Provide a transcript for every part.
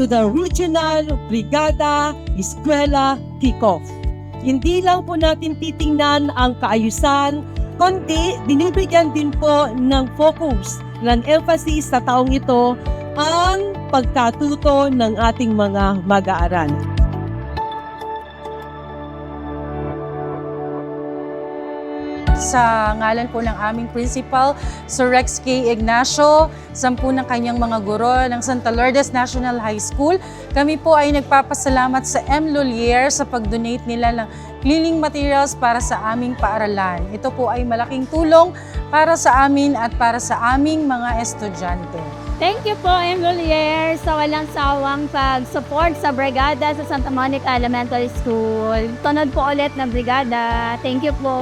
to the Regional Brigada Eskwela Kickoff. Hindi lang po natin titingnan ang kaayusan, kundi binibigyan din po ng focus, ng emphasis sa taong ito ang pagkatuto ng ating mga mag-aaral. Sa ngalan po ng aming principal, Sir Rex K. Ignacio, 10 ng kanyang mga guro ng Santa Lourdes National High School, kami po ay nagpapasalamat sa M. Lolier sa pag-donate nila ng cleaning materials para sa aming paaralan. Ito po ay malaking tulong para sa amin at para sa aming mga estudyante. Thank you po, M. Lolier, sa walang sawang pag-support sa Brigada sa Santa Monica Elementary School. Tunod po ulit na Brigada. Thank you po.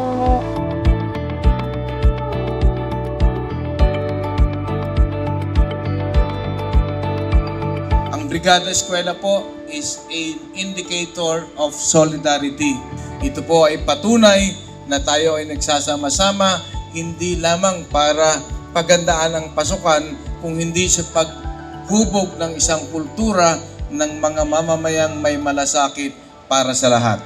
Ang Brigada Eskwela po is an indicator of solidarity. Ito po ay patunay na tayo ay nagsasama-sama hindi lamang para pagandaan ang pasukan, kung hindi sa paghubog ng isang kultura ng mga mamamayang may malasakit para sa lahat.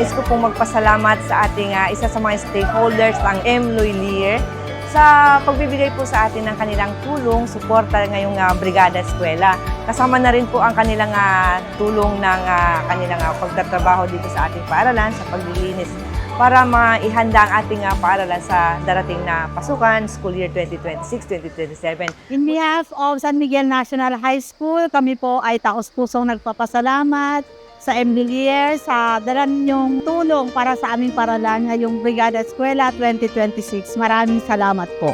Nais ko pong magpasalamat sa ating isa sa mga stakeholders, ang M. Lolier, sa pagbibigay po sa atin ng kanilang tulong, suporta ngayong Brigada Eskwela. Kasama na rin po ang kanilang tulong ng kanilang pagtatrabaho dito sa ating paaralan, sa paglilinis, para maihanda ang ating paaralan sa darating na pasukan, school year 2026-2027. In behalf of San Miguel National High School, kami po ay taos-pusong nagpapasalamat sa M. Lolier sa dala ninyong tulong para sa aming paaralan ngayong Brigada Eskwela 2026. Maraming salamat po.